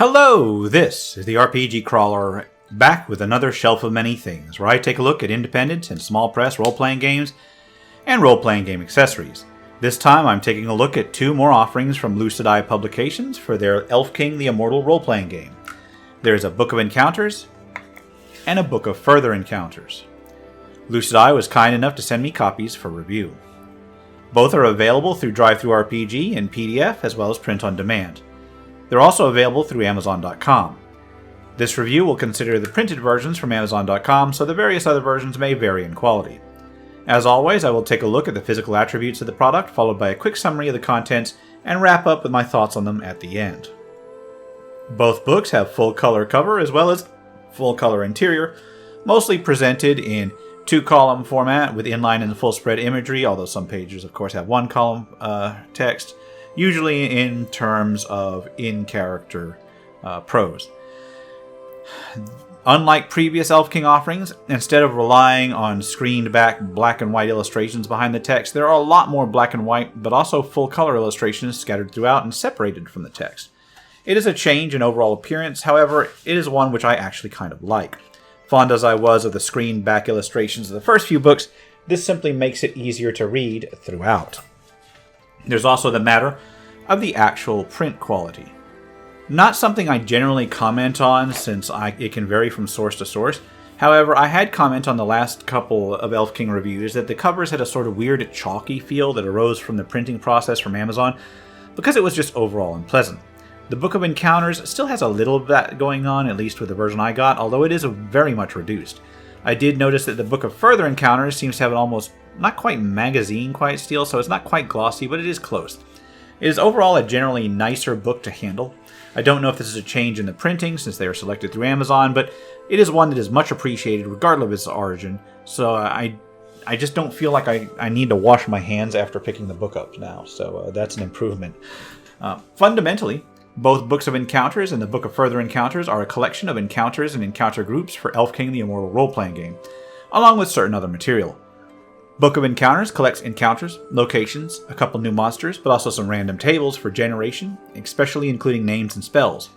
Hello, this is the RPG Crawler, back with another shelf of many things, where I take a look at independent and small press role-playing games and role-playing game accessories. This time I'm taking a look at two more offerings from Lucid Eye Publications for their Elf King the Immortal role-playing game. There's a Book of Encounters and a Book of Further Encounters. Lucid Eye was kind enough to send me copies for review. Both are available through DriveThruRPG in PDF as well as print on demand. They're also available through Amazon.com. This review will consider the printed versions from Amazon.com, so the various other versions may vary in quality. As always, I will take a look at the physical attributes of the product, followed by a quick summary of the contents, and wrap up with my thoughts on them at the end. Both books have full color cover as well as full color interior, mostly presented in two-column format with inline and full spread imagery, although some pages of course have one-column text, usually in terms of in-character prose. Unlike previous Elf King offerings, instead of relying on screened-back black and white illustrations behind the text, there are a lot more black and white, but also full-color illustrations scattered throughout and separated from the text. It is a change in overall appearance, however, it is one which I actually kind of like. Fond as I was of the screened-back illustrations of the first few books, this simply makes it easier to read throughout. There's also the matter of the actual print quality. Not something I generally comment on since it can vary from source to source. However, I had comment on the last couple of Elf King reviews that the covers had a sort of weird chalky feel that arose from the printing process from Amazon because it was just overall unpleasant. The Book of Encounters still has a little of that going on, at least with the version I got, although it is very much reduced. I did notice that the Book of Further Encounters seems to have an almost not quite magazine quiet steel, so it's not quite glossy, but it is close. It is overall a generally nicer book to handle. I don't know if this is a change in the printing since they are selected through Amazon, but it is one that is much appreciated regardless of its origin, so I just don't feel like I need to wash my hands after picking the book up now, so that's an improvement. Fundamentally, both Books of Encounters and the Book of Further Encounters are a collection of encounters and encounter groups for Elf King the Immortal role-playing game, along with certain other material. Book of Encounters collects encounters, locations, a couple new monsters, but also some random tables for generation, especially including names and spells.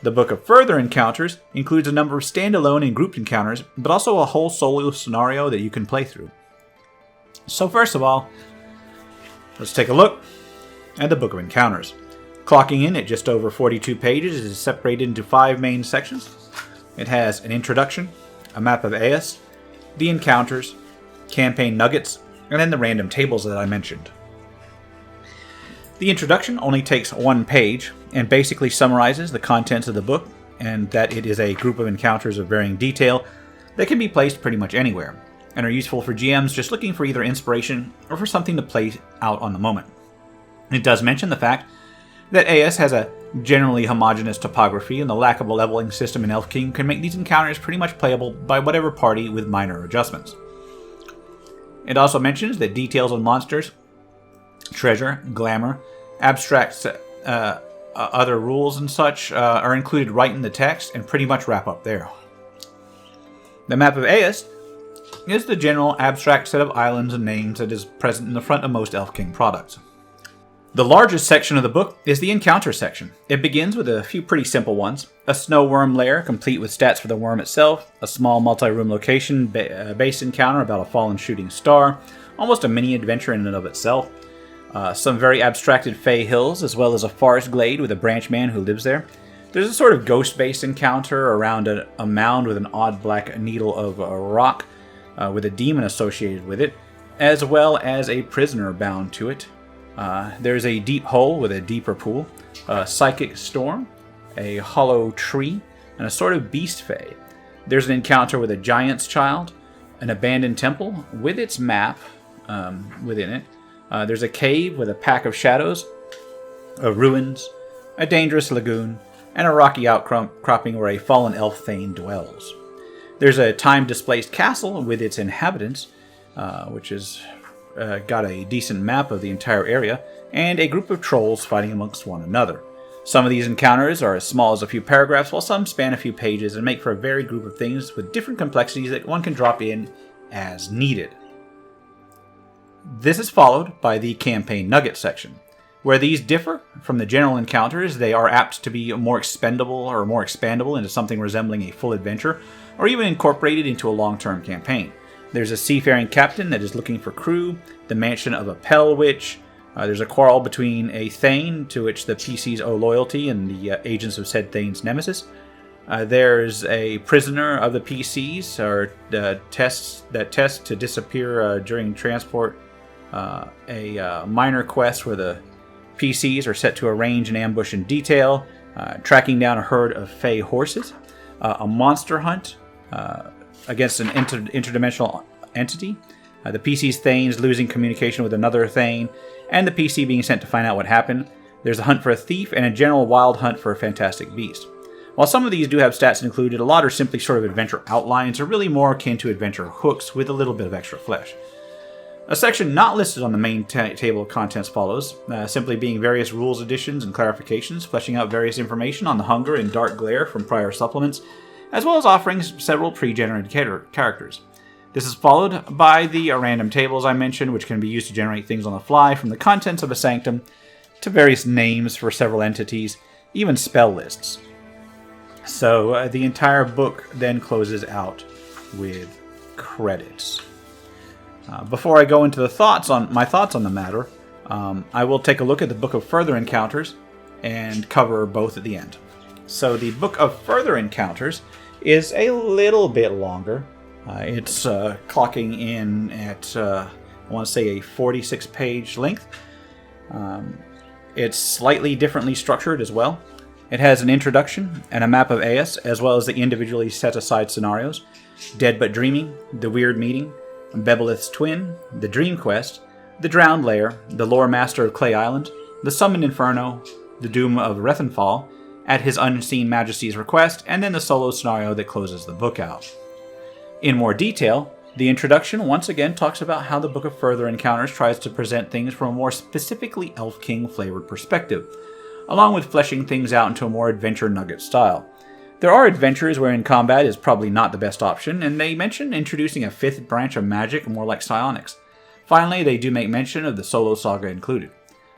The Book of Further Encounters includes a number of standalone and grouped encounters, but also a whole solo scenario that you can play through. So first of all, let's take a look at the Book of Encounters. Clocking in at just over 42 pages, it is separated into 5 main sections. It has an introduction, a map of Aeus, the encounters, campaign nuggets, and then the random tables that I mentioned. The introduction only takes 1 page and basically summarizes the contents of the book, and that it is a group of encounters of varying detail that can be placed pretty much anywhere, and are useful for GMs just looking for either inspiration or for something to play out on the moment. It does mention the fact that Aeus has a generally homogeneous topography, and the lack of a leveling system in Elf King can make these encounters pretty much playable by whatever party with minor adjustments. It also mentions that details on monsters, treasure, glamour, abstract other rules and such are included right in the text and pretty much wrap up there. The map of Aeus is the general abstract set of islands and names that is present in the front of most Elf King products. The largest section of the book is the encounter section. It begins with a few pretty simple ones. A snow worm lair, complete with stats for the worm itself, a small multi-room location based encounter about a fallen shooting star, almost a mini adventure in and of itself, some very abstracted fey hills, as well as a forest glade with a branch man who lives there. There's a sort of ghost-based encounter around a mound with an odd black needle of rock with a demon associated with it, as well as a prisoner bound to it. There's a deep hole with a deeper pool, a psychic storm, a hollow tree, and a sort of beast fae. There's an encounter with a giant's child, an abandoned temple with its map within it. There's a cave with a pack of shadows, ruins, a dangerous lagoon, and a rocky outcropping where a fallen elf thane dwells. There's a time-displaced castle with its inhabitants, which is got a decent map of the entire area, and a group of trolls fighting amongst one another. Some of these encounters are as small as a few paragraphs, while some span a few pages and make for a varied group of things with different complexities that one can drop in as needed. This is followed by the campaign nugget section. Where these differ from the general encounters, they are apt to be more expendable or more expandable into something resembling a full adventure, or even incorporated into a long-term campaign. There's a seafaring captain that is looking for crew, the mansion of a Pell Witch. There's a quarrel between a Thane, to which the PCs owe loyalty, and the agents of said Thane's nemesis. There's a prisoner of the PCs, or tests to disappear during transport. A minor quest where the PCs are set to arrange an ambush in detail, tracking down a herd of Fey horses, a monster hunt against an interdimensional entity, the PC's Thanes losing communication with another Thane, and the PC being sent to find out what happened. There's a hunt for a thief, and a general wild hunt for a fantastic beast. While some of these do have stats included, a lot are simply sort of adventure outlines, or really more akin to adventure hooks with a little bit of extra flesh. A section not listed on the main table of contents follows, simply being various rules additions and clarifications, fleshing out various information on the hunger and dark glare from prior supplements, as well as offering several pre-generated characters. This is followed by the random tables I mentioned, which can be used to generate things on the fly, from the contents of a sanctum to various names for several entities, even spell lists. So the entire book then closes out with credits. Before I go into my thoughts on the matter, I will take a look at the Book of Further Encounters and cover both at the end. So the Book of Further Encounters is a little bit longer. It's clocking in at, I want to say, a 46-page length. It's slightly differently structured as well. It has an introduction and a map of Aeus, as well as the individually set-aside scenarios: Dead But Dreaming, The Weird Meeting, Bebelith's Twin, The Dream Quest, The Drowned Lair, The Lore Master of Clay Island, The Summoned Inferno, The Doom of Rethenfall, at His Unseen Majesty's request, and then the solo scenario that closes the book out. In more detail, the introduction once again talks about how the Book of Further Encounters tries to present things from a more specifically Elf King flavored perspective, along with fleshing things out into a more adventure nugget style. There are adventures wherein combat is probably not the best option, and they mention introducing a fifth branch of magic more like psionics. Finally, they do make mention of the solo saga included.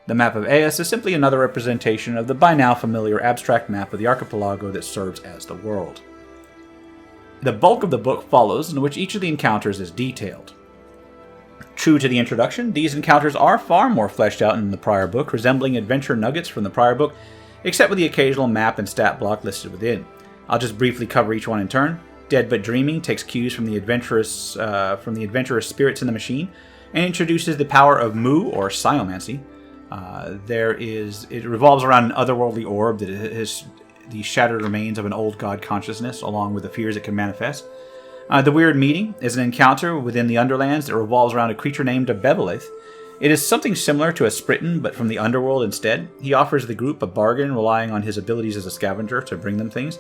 The map of Aeus is simply another representation of the by now familiar abstract map of the archipelago that serves as the world. The bulk of the book follows, in which each of the encounters is detailed. True to the introduction, these encounters are far more fleshed out in the prior book, resembling adventure nuggets from the prior book, except with the occasional map and stat block listed within. I'll just briefly cover each one in turn. Dead But Dreaming takes cues from the adventurous spirits in the machine, and introduces the power of Mu, or Psiomancy. It revolves around an otherworldly orb that is the shattered remains of an old god consciousness, along with the fears it can manifest. The Weird Meeting is an encounter within the Underlands that revolves around a creature named Bebelith. It is something similar to a Spritan, but from the underworld instead. He offers the group a bargain, relying on his abilities as a scavenger to bring them things.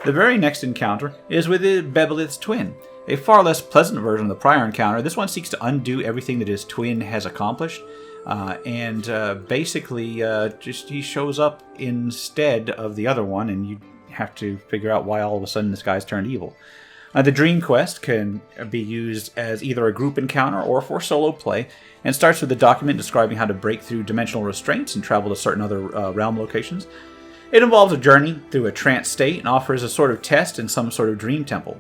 The very next encounter is with Bebelith's Twin, a far less pleasant version of the prior encounter. This one seeks to undo everything that his twin has accomplished, and basically he shows up instead of the other one, and you have to figure out why all of a sudden this guy's turned evil. The Dream Quest can be used as either a group encounter or for solo play, and starts with a document describing how to break through dimensional restraints and travel to certain other realm locations. It involves a journey through a trance state and offers a sort of test in some sort of dream temple.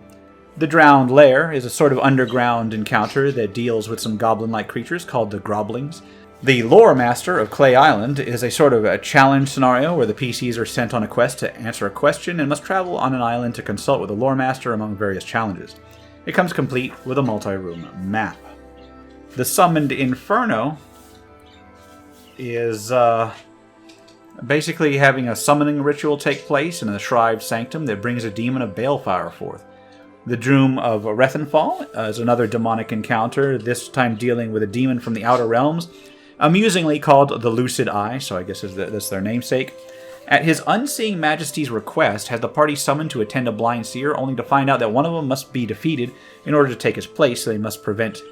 The Drowned Lair is a sort of underground encounter that deals with some goblin-like creatures called the Groblings. The Lore Master of Clay Island is a sort of a challenge scenario where the PCs are sent on a quest to answer a question and must travel on an island to consult with the Lore Master among various challenges. It comes complete with a multi-room map. The Summoned Inferno is basically having a summoning ritual take place in a shrived sanctum that brings a demon of balefire forth. The Doom of Rethenfall is another demonic encounter, this time dealing with a demon from the Outer Realms, amusingly called the Lucid Eye, so I guess that's their namesake. At His Unseen Majesty's request, has the party summoned to attend a blind seer, only to find out that one of them must be defeated in order to take his place, so they must prevent,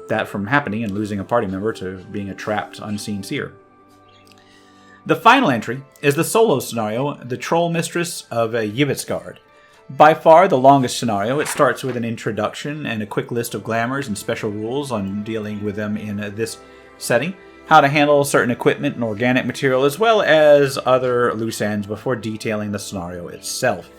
that from happening and losing a party member to being a trapped, unseen seer. The final entry is the solo scenario, The Troll Mistress of Yivitsgard. By far the longest scenario. It starts with an introduction and a quick list of glamours and special rules on dealing with them in this setting. how to handle certain equipment and organic material, as well as other loose ends before detailing the scenario itself.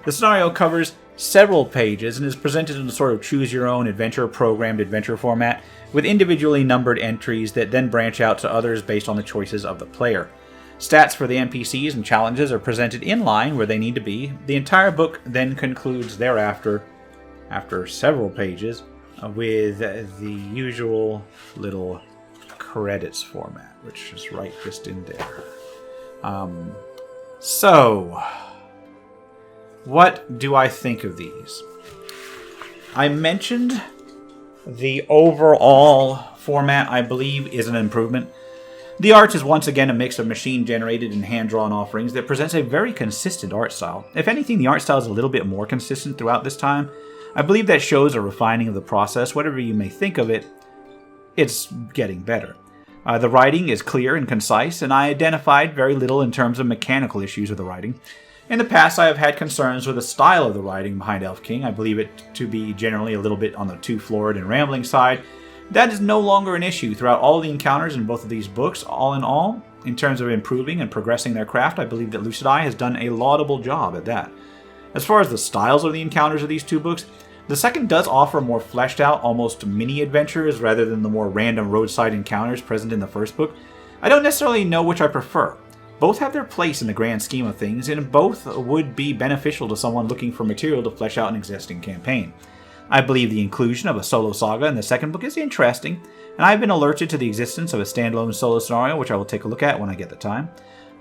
The scenario covers several pages and is presented in a sort of choose-your-own adventure programmed adventure format with individually numbered entries that then branch out to others based on the choices of the player. Stats for the NPCs and challenges are presented in line where they need to be. The entire book then concludes thereafter, after several pages, with the usual little credits format, which is right just in there. So, what do I think of these? I mentioned the overall format, I believe, is an improvement. The art is once again a mix of machine-generated and hand-drawn offerings that presents a very consistent art style. If anything, the art style is a little bit more consistent throughout this time. I believe that shows a refining of the process. Whatever you may think of it, it's getting better. The writing is clear and concise, and I identified very little in terms of mechanical issues with the writing. In the past, I have had concerns with the style of the writing behind Elf King. I believe it to be generally a little bit on the too florid and rambling side. That is no longer an issue throughout all the encounters in both of these books. All in all, in terms of improving and progressing their craft, I believe that Lucid Eye has done a laudable job at that. As far as the styles of the encounters of these two books, the second does offer more fleshed out, almost mini-adventures rather than the more random roadside encounters present in the first book. I don't necessarily know which I prefer. Both have their place in the grand scheme of things, and both would be beneficial to someone looking for material to flesh out an existing campaign. I believe the inclusion of a solo saga in the second book is interesting, and I've been alerted to the existence of a standalone solo scenario, which I will take a look at when I get the time.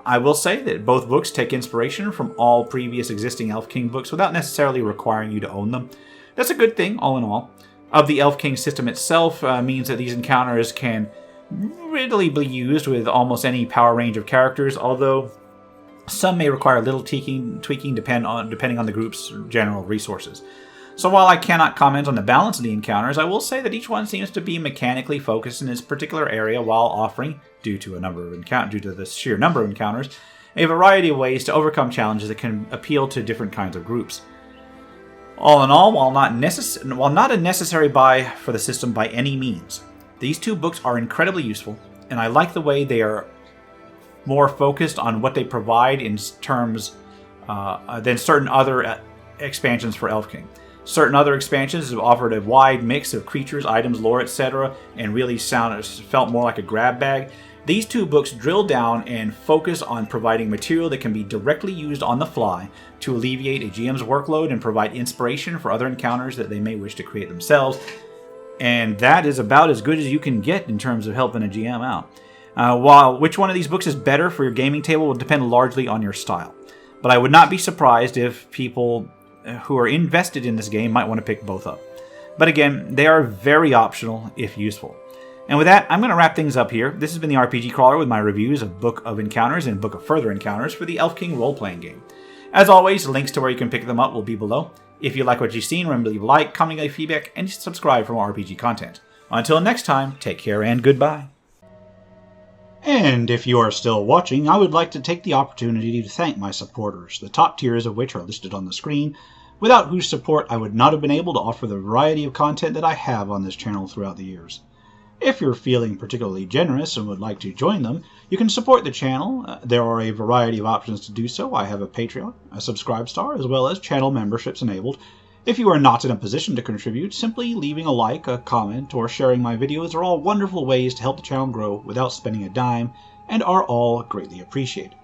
I will say that both books take inspiration from all previous existing Elf King books without necessarily requiring you to own them. That's a good thing, all in all. Of the Elf King system itself means that these encounters can readily be used with almost any power range of characters, although some may require a little tweaking depending on the group's general resources. So while I cannot comment on the balance of the encounters, I will say that each one seems to be mechanically focused in its particular area while offering, due to the sheer number of encounters, a variety of ways to overcome challenges that can appeal to different kinds of groups. All in all, while not a necessary buy for the system by any means, these two books are incredibly useful, and I like the way they are more focused on what they provide in terms than certain other expansions for Elf King. Certain other expansions have offered a wide mix of creatures, items, lore, etc., and really felt more like a grab bag. These two books drill down and focus on providing material that can be directly used on the fly to alleviate a GM's workload and provide inspiration for other encounters that they may wish to create themselves. And that is about as good as you can get in terms of helping a GM out. While which one of these books is better for your gaming table will depend largely on your style. But I would not be surprised if people who are invested in this game might want to pick both up. But again, they are very optional if useful. And with that, I'm going to wrap things up here. This has been the RPG Crawler with my reviews of Book of Encounters and Book of Further Encounters for the Elf King role-playing game. As always, links to where you can pick them up will be below. If you like what you've seen, remember to leave a like, comment, leave feedback, and subscribe for more RPG content. Until next time, take care and goodbye. And if you are still watching, I would like to take the opportunity to thank my supporters, the top tiers of which are listed on the screen, without whose support I would not have been able to offer the variety of content that I have on this channel throughout the years. If you're feeling particularly generous and would like to join them, you can support the channel. There are a variety of options to do so. I have a Patreon, a Subscribestar, as well as channel memberships enabled. If you are not in a position to contribute, simply leaving a like, a comment, or sharing my videos are all wonderful ways to help the channel grow without spending a dime, and are all greatly appreciated.